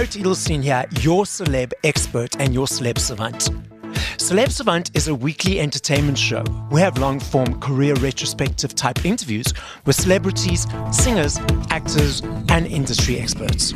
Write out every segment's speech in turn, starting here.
Barret Edelstein here, your celeb expert and your Celeb Savant. Celeb Savant is a weekly entertainment show. We have long-form career retrospective type interviews with celebrities, singers, actors, and industry experts.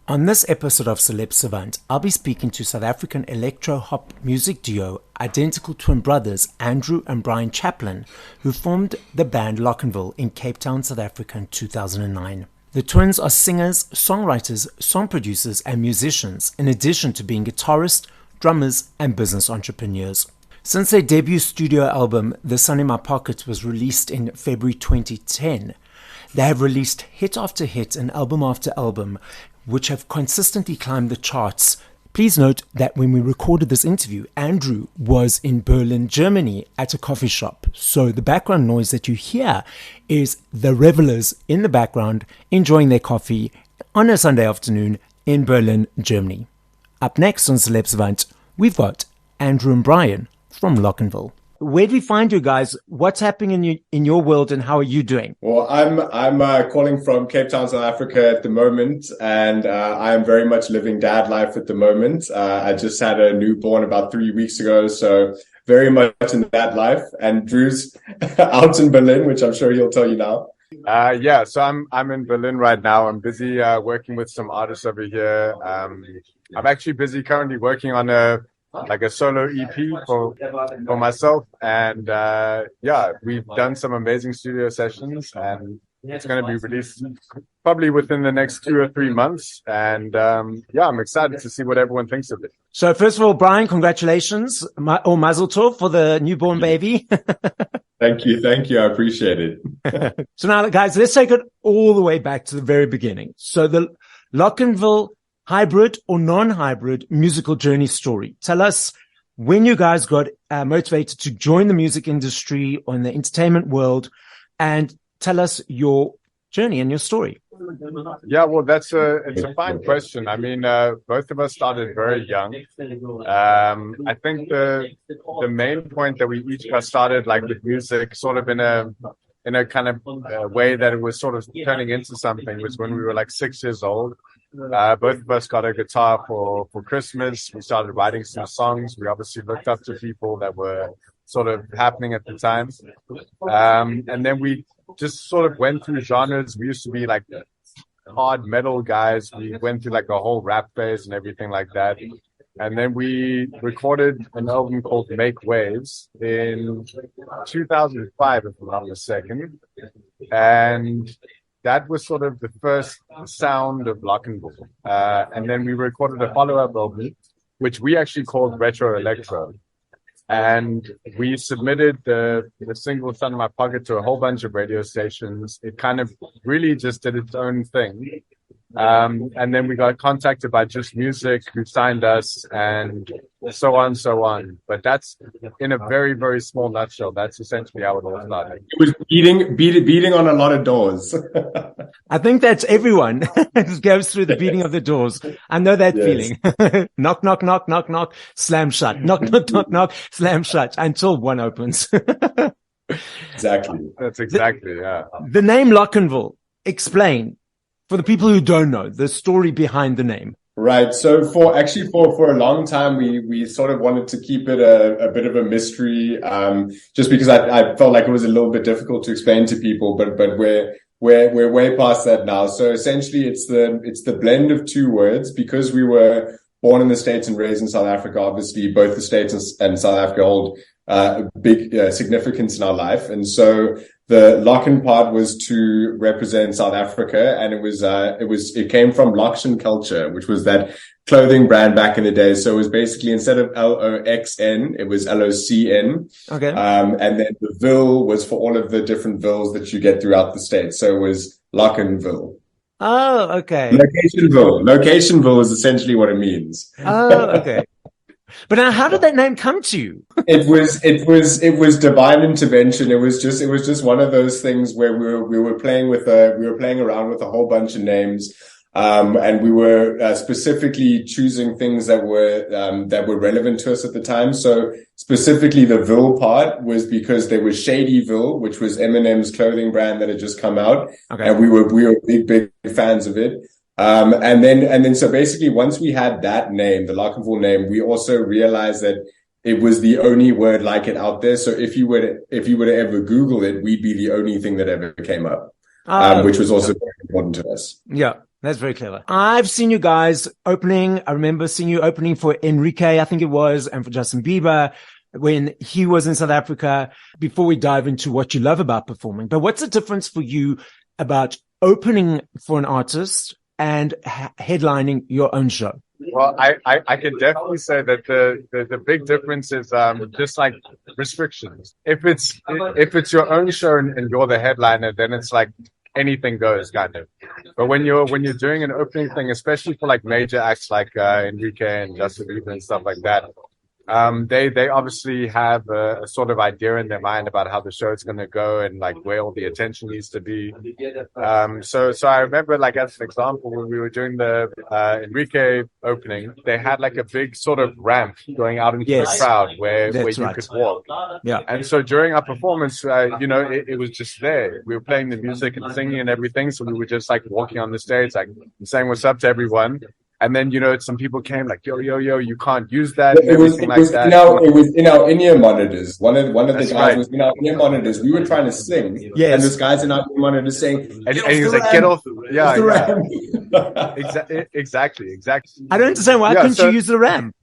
On this episode of Celeb Savant, I'll be speaking to South African electro-hop music duo, identical twin brothers Andrew and Brian Chaplin, who formed the band Locnville in Cape Town, South Africa in 2009. The twins are singers, songwriters, song producers, and musicians, in addition to being guitarists, drummers, and business entrepreneurs. Since their debut studio album, The Sun in My Pocket, was released in February 2010, they have released hit after hit and album after album, which have consistently climbed the charts. Please note that when we recorded this interview, Andrew was in Berlin, Germany at a coffee shop. So the background noise that you hear is the revelers in the background enjoying their coffee on a Sunday afternoon in Berlin, Germany. Up next on Celeb Savant, we've got Andrew and Brian from Locnville. Where do we find you guys? What's happening in your world, and how are you doing? Well, I'm calling from Cape Town, South Africa at the moment, and I am very much living dad life at the moment. I just had a newborn about 3 weeks ago, so very much in that life. And Drew's out in Berlin, which I'm sure he'll tell you now. So I'm in Berlin right now. I'm busy working with some artists over here. I'm actually busy currently working on a solo EP for myself, and we've done some amazing studio sessions, and it's going to be released probably within the next 2 or 3 months, and I'm excited to see what everyone thinks of it. So first of all, Brian, congratulations, or mazel tov for the newborn baby. Thank you, I appreciate it. So now, guys, let's take it all the way back to the very beginning. So the Locnville hybrid or non-hybrid musical journey story. Tell us when you guys got motivated to join the music industry or in the entertainment world, and tell us your journey and your story. Yeah, well, it's a fine question. I mean, both of us started very young. I think the main point that we each got started with music sort of in a kind of way that it was sort of turning into something was when we were 6 years old. Both of us got a guitar for Christmas. We started writing some songs. We obviously looked up to people that were sort of happening at the time. And then we just sort of went through genres. We used to be hard metal guys. We went through a whole rap phase and everything like that. And then we recorded an album called Make Waves in 2005, if I'm not mistaken. And that was sort of the first sound of Locnville. And then we recorded a follow-up album, which we actually called Retro Electro. And we submitted the single Sun in My Pocket to a whole bunch of radio stations. It kind of really just did its own thing. And then we got contacted by Just Music, who signed us, and so on. But that's in a very, very small nutshell. That's essentially how it all started. It was beating on a lot of doors. I think that's everyone who goes through the beating of the doors. I know that feeling. Knock, knock, knock, knock, knock, slam shut. Knock, knock, knock, knock, slam shut until one opens. Exactly. That's exactly, yeah. The name Locnville, explain. For the people who don't know, the story behind the name. Right. So for a long time, we sort of wanted to keep it a bit of a mystery, just because I felt like it was a little bit difficult to explain to people, but we're way past that now. So essentially it's the blend of two words, because we were born in the States and raised in South Africa. Obviously both the States and South Africa hold big significance in our life. And so the Locken part was to represent South Africa, and it came from Loxn culture, which was that clothing brand back in the day. So it was basically, instead of Loxn, it was Locn. Okay. And then the Ville was for all of the different villes that you get throughout the States. So it was Locnville. Oh, okay. Locationville is essentially what it means. Oh, okay. But now, how did that name come to you? It was divine intervention. It was just one of those things where we were playing around with a whole bunch of names. And we were specifically choosing things that were relevant to us at the time. So specifically the Ville part was because there was Shadyville, which was Eminem's clothing brand that had just come out. Okay. And we were big fans of it. And then so basically once we had that name, the Locnville name, we also realized that it was the only word like it out there. So if you were to ever Google it, we'd be the only thing that ever came up, which was also very important to us. Yeah. That's very clever. I've seen you guys opening. I remember seeing you opening for Enrique, I think it was, and for Justin Bieber when he was in South Africa, before we dive into what you love about performing. But what's the difference for you about opening for an artist and headlining your own show? Well, I can definitely say that the big difference is just like restrictions. If it's your own show and you're the headliner, then it's like anything goes kind of. But when you're doing an opening thing, especially for like major acts like Enrique and Justin Bieber and stuff like that, they obviously have a sort of idea in their mind about how the show is going to go and like where all the attention needs to be. So I remember, like, as an example, when we were doing the Enrique opening, they had like a big sort of ramp going out into the crowd where you could walk. Yeah. And so during our performance, it was just there. We were playing the music and singing and everything. So we were just like walking on the stage, like saying what's up to everyone. And then, some people came like, yo, you can't use that. It was in our in-ear monitors. One of the guys was in our in-ear monitors. We were trying to sing. Yes. And this guy's in our in-ear monitors saying, and he was like, get off. Yeah. Exactly. I don't understand. Why couldn't you use the ramp?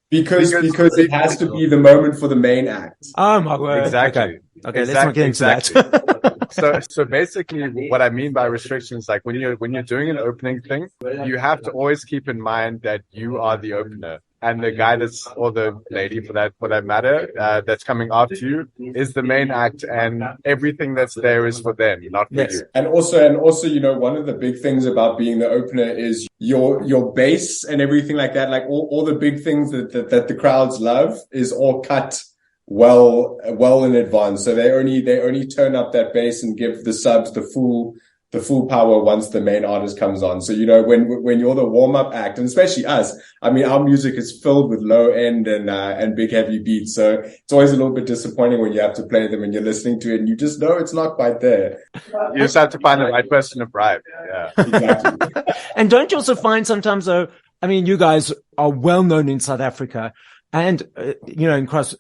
Because it has to be the moment for the main act. Oh my word. Exactly. Okay, let's not get into that. So basically what I mean by restrictions, like when you're doing an opening thing, you have to always keep in mind that you are the opener. And the guy or the lady for that matter, that's coming after you is the main act, and everything that's there is for them, not for you. And also, one of the big things about being the opener is your bass and everything like that, like all the big things that the crowds love is all cut well in advance. So they only turn up that bass and give the subs the full power once the main artist comes on. So, when you're the warm-up act, and especially us, I mean, our music is filled with low end and big heavy beats. So it's always a little bit disappointing when you have to play them and you're listening to it and you just know it's not quite there. You just have to find the right person to bribe. Yeah, exactly. And don't you also find sometimes, though, I mean, you guys are well known in South Africa and,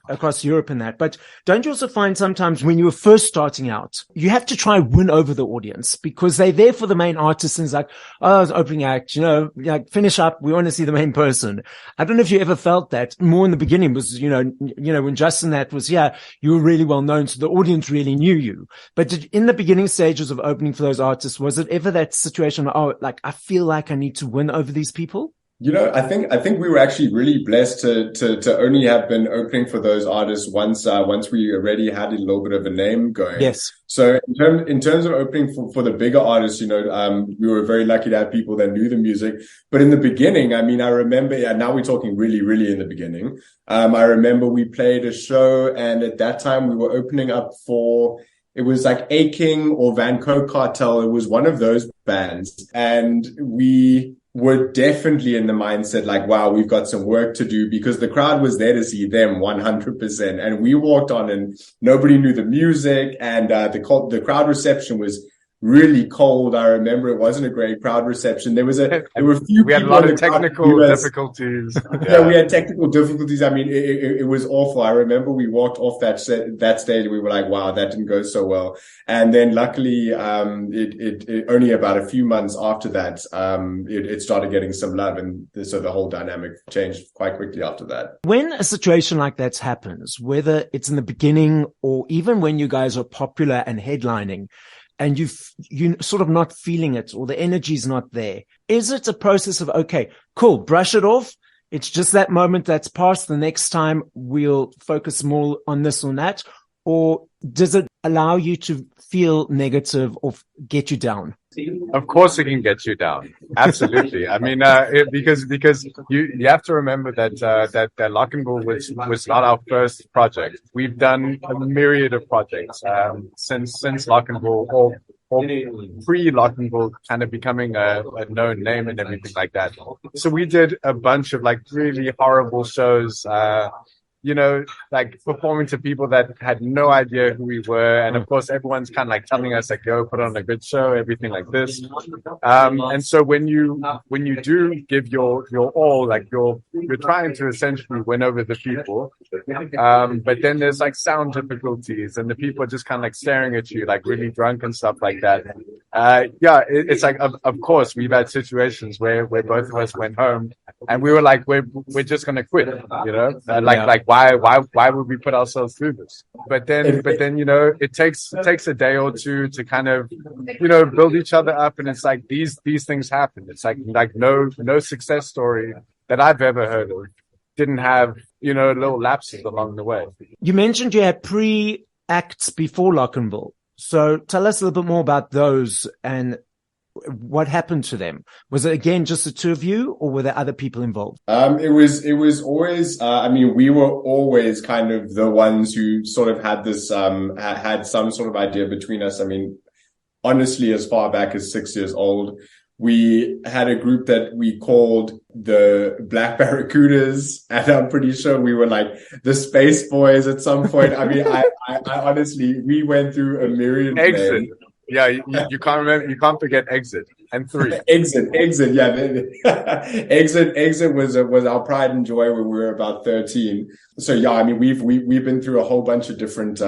across Europe and that. But don't you also find sometimes when you were first starting out, you have to try and win over the audience because they're there for the main artist and it's like, oh, it's opening act, like finish up. We want to see the main person. I don't know if you ever felt that more in the beginning was, when Justin that was, you were really well known. So the audience really knew you. But in the beginning stages of opening for those artists, was it ever that situation? I feel like I need to win over these people? I think we were actually really blessed to only have been opening for those artists once we already had a little bit of a name going. Yes. So in terms of opening for the bigger artists, we were very lucky to have people that knew the music. But in the beginning, I mean, I remember, now we're talking really, really in the beginning. I remember we played a show, and at that time we were opening up for, it was like A-King or Van Coke Cartel. It was one of those bands, and we were definitely in the mindset like, wow, we've got some work to do, because the crowd was there to see them 100%. And we walked on and nobody knew the music, and the crowd reception was really cold. I remember it wasn't a great crowd reception. There were a few. We had a lot of technical difficulties. Yeah, we had technical difficulties. I mean, it was awful. I remember we walked off that stage and we were like, wow, that didn't go so well. And then luckily, it only about a few months after that, it started getting some love. And so the whole dynamic changed quite quickly after that. When a situation like that happens, whether it's in the beginning or even when you guys are popular and headlining, and you're sort of not feeling it or the energy's not there, is it a process of, okay, cool, brush it off? It's just that moment that's passed. The next time we'll focus more on this or that. Or does it allow you to feel negative or get you down? Of course it can get you down. Absolutely. I mean, because you have to remember that Locnville was not our first project. We've done a myriad of projects, since Locnville, or or pre-Locnville kind of becoming a known name and everything like that. So we did a bunch of like really horrible shows, like performing to people that had no idea who we were. And of course, everyone's kind of like telling us like, yo, put on a good show, everything like this. And so when you do give your all, like you're trying to essentially win over the people. But then there's like sound difficulties and the people are just kind of like staring at you, like really drunk and stuff like that. It's like, of course, we've had situations where both of us went home and we were like, we're just going to quit, why would we put ourselves through this? But then, it takes a day or two to kind of, build each other up. And it's like, these things happen. It's like no success story that I've ever heard of didn't have, little lapses along the way. You mentioned you had pre-acts before Locnville. So tell us a little bit more about those and what happened to them. Was it again just the two of you, or were there other people involved? It was always, we were always kind of the ones who sort of had this, had some sort of idea between us. I mean, honestly, as far back as 6 years old, we had a group that we called the Black Barracudas, and I'm pretty sure we were like the Space Boys at some point. I mean, I honestly, we went through a myriad of names. Yeah, you can't remember. You can't forget Exit and 3. Exit. Yeah, Exit was our pride and joy when we were about 13. So yeah, I mean, we've been through a whole bunch of different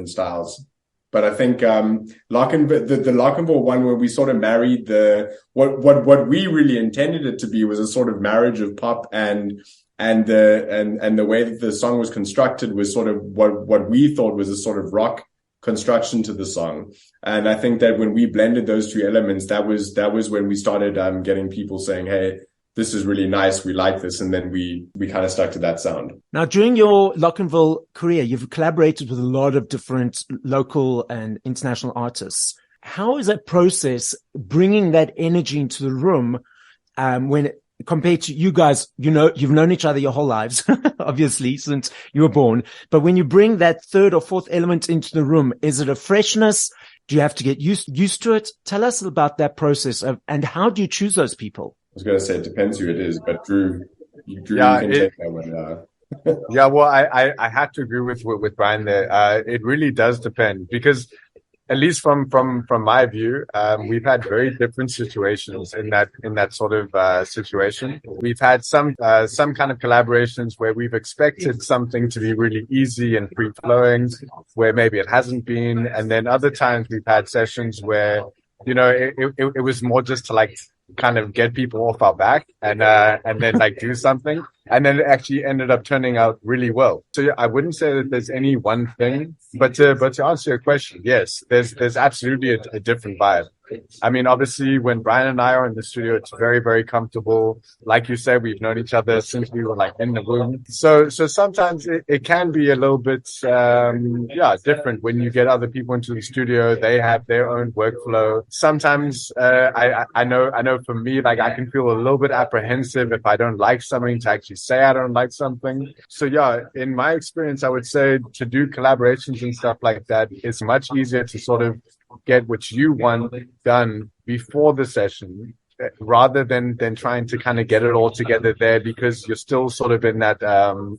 styles. But I think the Locnville one, where we sort of married what we really intended it to be was a sort of marriage of pop and the way that the song was constructed was sort of what we thought was a sort of rock construction to the song. And I think that when we blended those two elements, that was when we started getting people saying, hey, this is really nice, we like this, and then we kind of stuck to that sound. Now, during your Locnville career, you've collaborated with a lot of different local and international artists. How is that process bringing that energy into the room when compared to you guys, you've known each other your whole lives, obviously, since you were born. But when you bring that third or fourth element into the room, is it a freshness? Do you have to get used to it? Tell us about that process and how do you choose those people? I was going to say it depends who it is, but Drew, you can take that one. Yeah, well, I have to agree with Brian there. It really does depend because, at least from my view, we've had very different situations in that sort of situation. We've had some kind of collaborations where we've expected something to be really easy and free flowing, where maybe it hasn't been, and then other times we've had sessions where it was more just to like kind of get people off our back and then like do something. And then it actually ended up turning out really well. So yeah, I wouldn't say that there's any one thing, but to answer your question, yes, there's absolutely a different vibe. I mean, obviously when Brian and I are in the studio, it's very, very comfortable. Like you said, we've known each other since we were like in the womb. So sometimes it can be a little bit, different when you get other people into the studio. They have their own workflow. Sometimes, I know for me, like I can feel a little bit apprehensive if I don't like something to actually say I don't like something. So yeah, in my experience, I would say to do collaborations and stuff like that, it's much easier to sort of get what you want done before the session rather than trying to kind of get it all together there because you're still sort of in that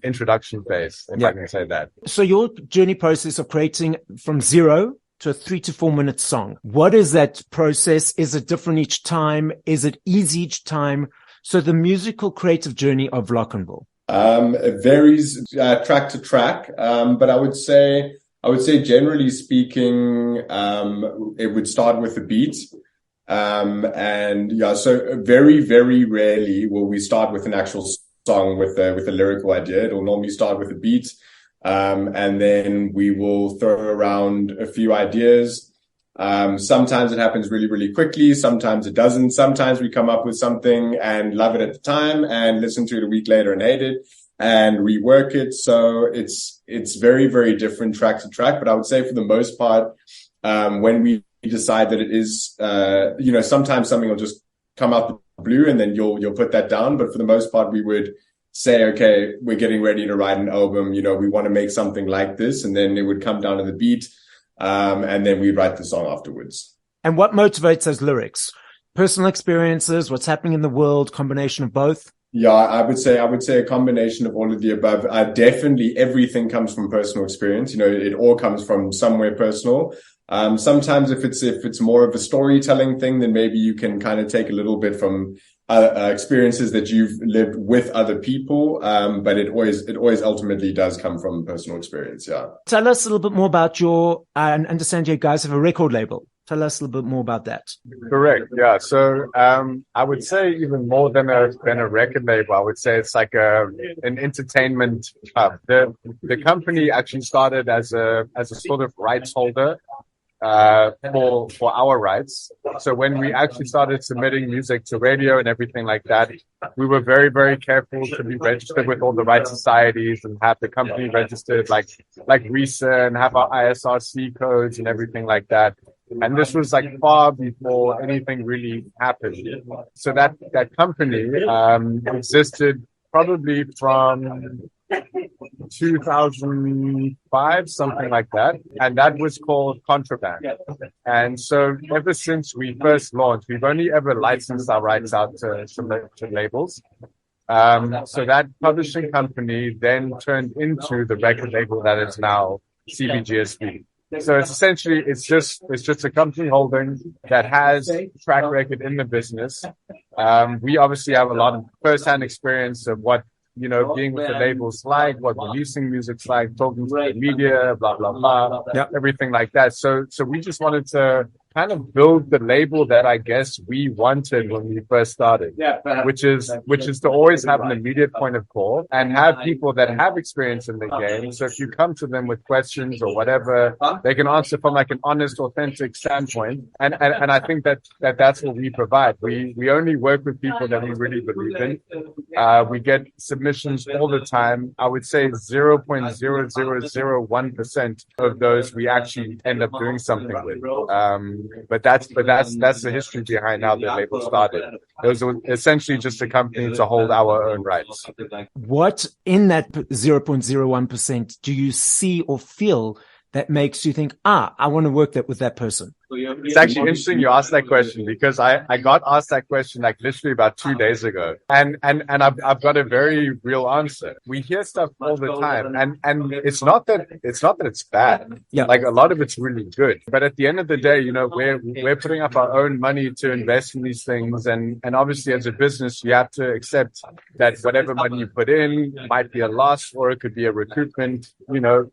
introduction phase, if I can say that. So your journey process of creating from zero to a 3 to 4 minute song, what is that process? Is it different each time? Is it easy each time? So the musical creative journey of Locnville. It varies track to track, but I would say generally speaking, it would start with a beat. So very, very rarely will we start with an actual song with a lyrical idea. It'll normally start with a beat. And then we will throw around a few ideas. Sometimes it happens really, really quickly. Sometimes it doesn't. Sometimes we come up with something and love it at the time and listen to it a week later and hate it and rework it. So it's very, very different track to track. But I would say for the most part, when we decide that it is, sometimes something will just come out the blue and then you'll put that down. But for the most part, we would say, okay, we're getting ready to write an album. We want to make something like this. And then it would come down to the beat. And then we'd write the song afterwards. And what motivates those lyrics? Personal experiences, what's happening in the world, combination of both? Yeah, I would say a combination of all of the above. Definitely everything comes from personal experience. It all comes from somewhere personal. Sometimes if it's more of a storytelling thing, then maybe you can kind of take a little bit from experiences that you've lived with other people. But it always ultimately does come from personal experience. Yeah. Tell us a little bit more about I understand you guys have a record label. Tell us a little bit more about that. Correct. Yeah. So, I would say even more than a record label, I would say it's like an entertainment hub. The company actually started as a sort of rights holder, for our rights. So when we actually started submitting music to radio and everything like that, we were very, very careful to be registered with all the rights societies and have the company registered like RISA and have our ISRC codes and everything like that. And this was like far before anything really happened. So that company existed probably from 2005, something like that. And that was called Contraband. And so ever since we first launched, we've only ever licensed our rights out to labels. So that publishing company then turned into the record label that is now CBGSB. So it's essentially, it's just a company holding that has track record in the business. We obviously have a lot of first-hand experience of what, being with the labels like, what releasing music's like, talking to the media, blah, blah, blah, everything like that. So we just wanted to kind of build the label that I guess we wanted when we first started, which is to always have an immediate point of call and have people that have experience in the game. So if you come to them with questions or whatever, they can answer from like an honest, authentic standpoint. And I think that's what we provide. We only work with people that we really believe in. We get submissions all the time. I would say 0.0001% of those we actually end up doing something with. But that's the history behind how the label started. It was essentially just a company to hold our own rights. What in that 0.01% do you see or feel that makes you think, I want to work with that person? It's actually interesting you asked that question because I got asked that question like literally about 2 days ago. And I've got a very real answer. We hear stuff all the time and it's not that it's bad. Yeah. Like a lot of it's really good. But at the end of the day, we're putting up our own money to invest in these things. And obviously as a business, you have to accept that whatever money you put in might be a loss or it could be a recoupment,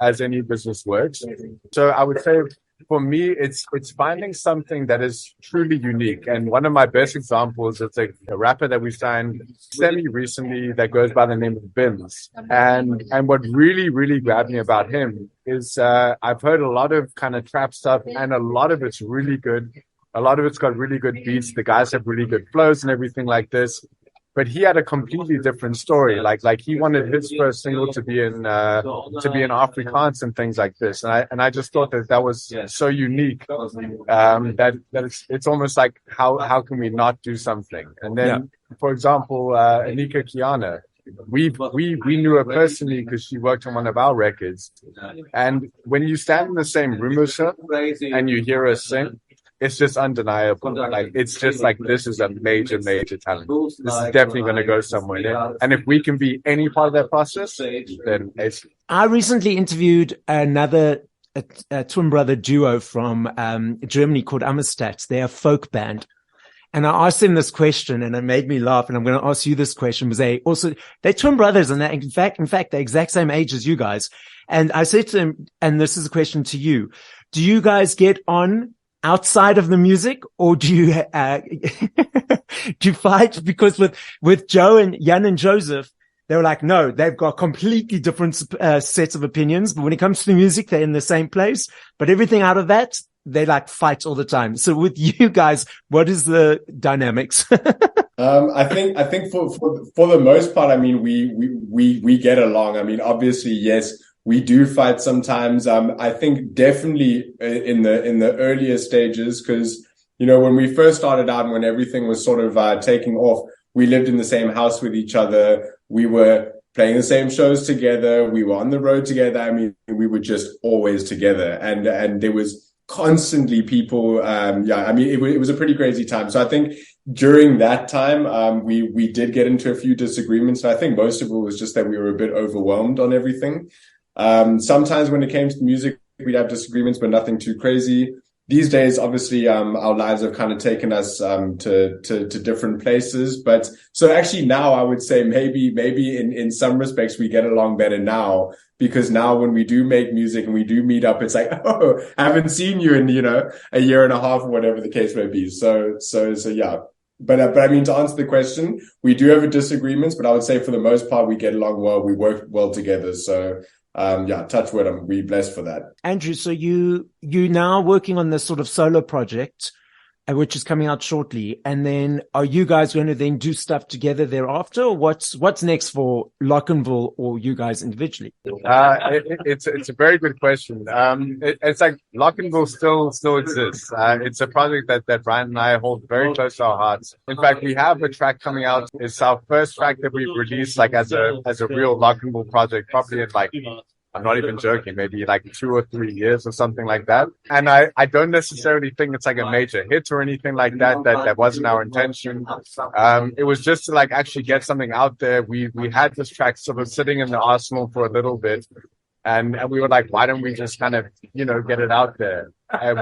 as any business works. So I would say, for me, it's finding something that is truly unique. And one of my best examples is a rapper that we signed semi-recently that goes by the name of Bims. And what really, really grabbed me about him is I've heard a lot of kind of trap stuff and a lot of it's really good. A lot of it's got really good beats. The guys have really good flows and everything like this. But he had a completely different story. Like he wanted his first single to be in Afrikaans and things like this. And I just thought that was so unique that it's almost like how can we not do something? And then, for example, Anika Kiana, we knew her personally because she worked on one of our records. And when you stand in the same room with her and you hear her sing, it's just undeniable. Like it's just like this is a major, major talent. This is definitely going to go somewhere. And if we can be any part of that process, then it's. I recently interviewed another twin brother duo from Germany called Amistad. They're a folk band. And I asked them this question and it made me laugh. And I'm going to ask you this question because they're twin brothers and they're in fact, the exact same age as you guys. And I said to them, and this is a question to you, do you guys get on outside of the music, or do you do you fight? Because with Joe and Jan and Joseph, they were like, no, they've got completely different sets of opinions. But when it comes to the music, they're in the same place. But everything out of that, they like fight all the time. So with you guys, what is the dynamics? I think for the most part, I mean, we get along. I mean, obviously, yes. We do fight sometimes. I think definitely in the earlier stages, because, when we first started out and when everything was sort of taking off, we lived in the same house with each other. We were playing the same shows together. We were on the road together. I mean, we were just always together, and there was constantly people. I mean, it was a pretty crazy time. So I think during that time, we did get into a few disagreements. And I think most of it was just that we were a bit overwhelmed on everything. Sometimes when it came to music, we'd have disagreements, but nothing too crazy. These days, obviously, our lives have kind of taken us to different places. But so actually now I would say maybe in some respects we get along better now, because now when we do make music and we do meet up, it's like, oh, I haven't seen you in, a year and a half or whatever the case may be. So yeah. But I mean, to answer the question, we do have disagreements, but I would say for the most part, we get along well. We work well together. So touch wood, I'm really blessed for that. Andrew, so you now working on this sort of solo project, which is coming out shortly. And then are you guys going to then do stuff together thereafter? Or what's next for Locnville or you guys individually? It's a very good question. It's like Locnville still exists. It's a project that Brian and I hold very close to our hearts. In fact, we have a track coming out. It's our first track that we've released like as a real Locnville project, probably in like, I'm not even joking, maybe like 2 or 3 years or something like that. And I don't necessarily think it's like a major hit or anything like that. That wasn't our intention. It was just to like actually get something out there. We had this track sort of sitting in the arsenal for a little bit. And we were like, why don't we just kind of, get it out there?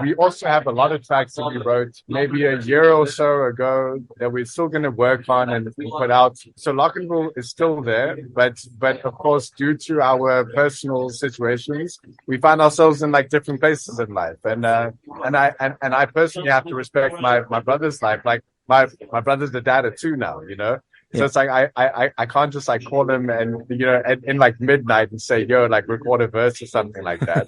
We also have a lot of tracks that we wrote maybe a year or so ago that we're still going to work on and put out. So Locnville is still there, but of course, due to our personal situations, we find ourselves in like different places in life. And I personally have to respect my brother's life. Like my brother's the dad of 2 now, So it's like I can't just like call him and in like midnight and say, yo, like record a verse or something like that.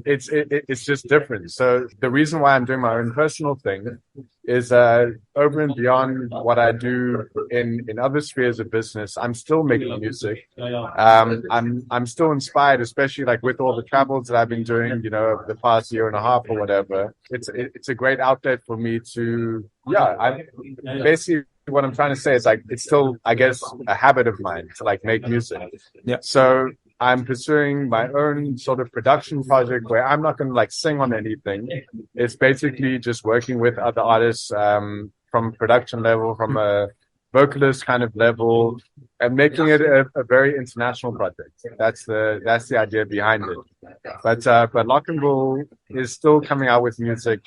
It's just different. So the reason why I'm doing my own personal thing is over and beyond what I do in other spheres of business. I'm still making music. I'm still inspired, especially like with all the travels that I've been doing, over the past year and a half or whatever. It's a great outlet for me to basically. What I'm trying to say is like, it's still, I guess, a habit of mine to like make music. Yeah. So I'm pursuing my own sort of production project where I'm not going to like sing on anything. It's basically just working with other artists, from production level, from a vocalist kind of level, and making it a very international project. That's the idea behind it. But Locnville is still coming out with music.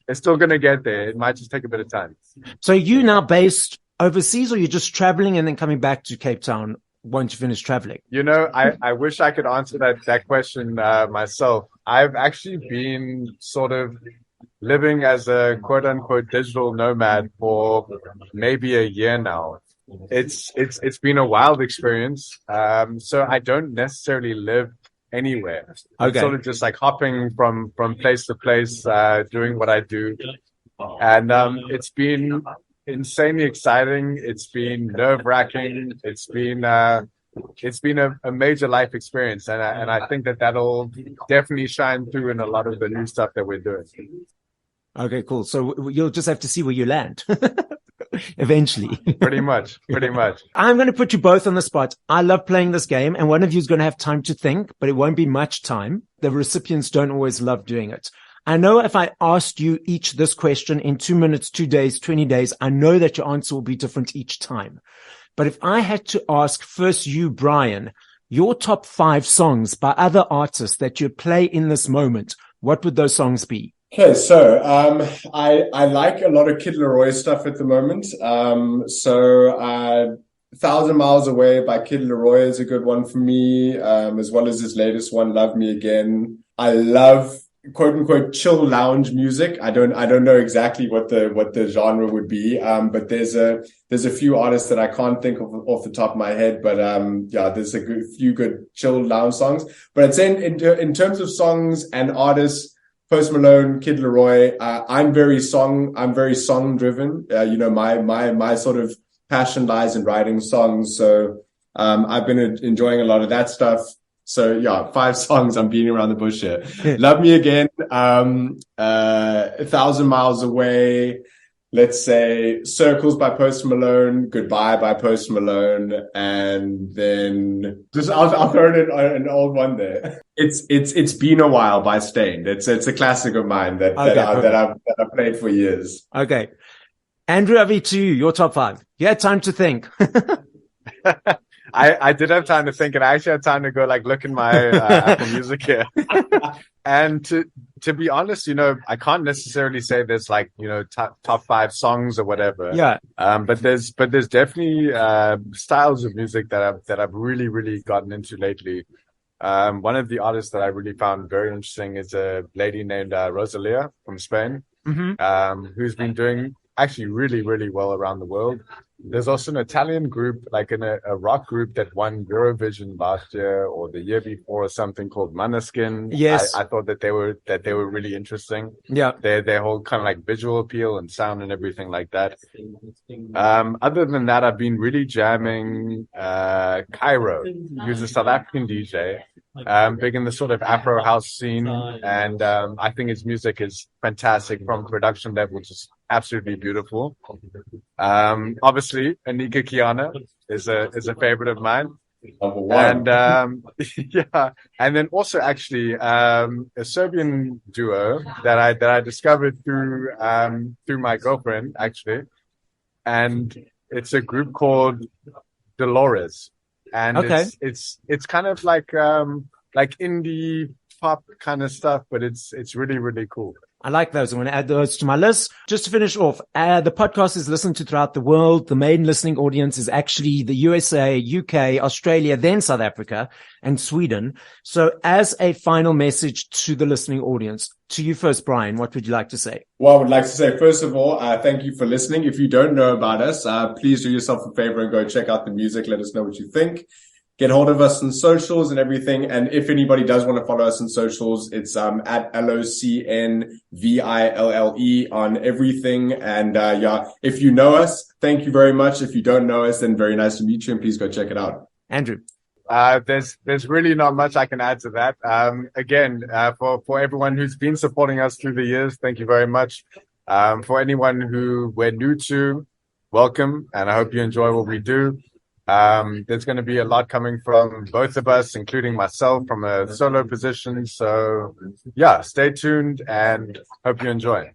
It's still going to get there. It might just take a bit of time. So are you now based overseas, or you're just traveling and then coming back to Cape Town once you finish traveling? I wish I could answer that question myself. I've actually been sort of living as a quote unquote digital nomad for maybe a year now. It's been a wild experience. So I don't necessarily live anywhere. I'm sort of just like hopping from place to place, doing what I do. And it's been insanely exciting. It's been nerve-wracking. It's been a major life experience. And I think that'll definitely shine through in a lot of the new stuff that we're doing. Okay, cool. So you'll just have to see where you land. Eventually. Pretty much. I'm going to put you both on the spot. I love playing this game, and one of you is going to have time to think, but it won't be much time. The recipients don't always love doing it. I know if I asked you each this question in 2 minutes, 2 days, 20 days, I know that your answer will be different each time. But if I had to ask first you, Brian, your top 5 songs by other artists that you play in this moment, what would those songs be? Okay, so I like a lot of Kid Laroi stuff at the moment. 1,000 Miles Away by Kid Laroi is a good one for me, as well as his latest one, Love Me Again. I love quote unquote chill lounge music. I don't know exactly what the genre would be, but there's a few artists that I can't think of off the top of my head, but there's few good chill lounge songs. But I'd say in terms of songs and artists, Post Malone, Kid Laroi, I'm very song driven. My sort of passion lies in writing songs. So, I've been enjoying a lot of that stuff. So 5 songs. I'm beating around the bush here. Love Me Again, 1,000 Miles Away, let's say Circles by Post Malone, Goodbye by Post Malone, and then just I'll throw in an old one there. It's Been a While by Stained. It's a classic of mine that I've played for years. Okay. Andrew, over to you, your top 5. You had time to think. I did have time to think, and I actually had time to go look in my Apple Music here. And to be honest, I can't necessarily say there's top 5 songs or whatever. Yeah. But there's definitely styles of music that I've really, really gotten into lately. One of the artists that I really found very interesting is a lady named Rosalia from Spain, who's been doing actually really, really well around the world. There's also an Italian group, a rock group that won Eurovision last year or the year before or something called Måneskin. Yes. I thought that they were really interesting. Yeah. Their whole kind of visual appeal and sound and everything like that. Other than that, I've been really jamming Cairo, who's a South African DJ, big in the sort of Afro house scene. And I think his music is fantastic from production level, just absolutely beautiful. Obviously, Anika Kiana is a favorite of mine. And yeah, and then also actually a Serbian duo that I discovered through my girlfriend actually, and it's a group called Dolores, and it's kind of like indie pop kind of stuff, but it's really, really cool. I like those. I'm going to add those to my list. Just to finish off, the podcast is listened to throughout the world. The main listening audience is actually the USA, UK, Australia, then South Africa and Sweden. So as a final message to the listening audience, to you first, Brian, what would you like to say? Well, I would like to say, first of all, thank you for listening. If you don't know about us, please do yourself a favor and go check out the music. Let us know what you think. Get hold of us on socials and everything. And if anybody does want to follow us on socials, it's at LOCNVILLE on everything. And yeah, if you know us, thank you very much. If you don't know us, then very nice to meet you, and please go check it out. Andrew. There's really not much I can add to that. Again, for everyone who's been supporting us through the years, thank you very much. For anyone who we're new to, welcome, and I hope you enjoy what we do. There's going to be a lot coming from both of us, including myself from a solo position. So yeah, stay tuned and hope you enjoy.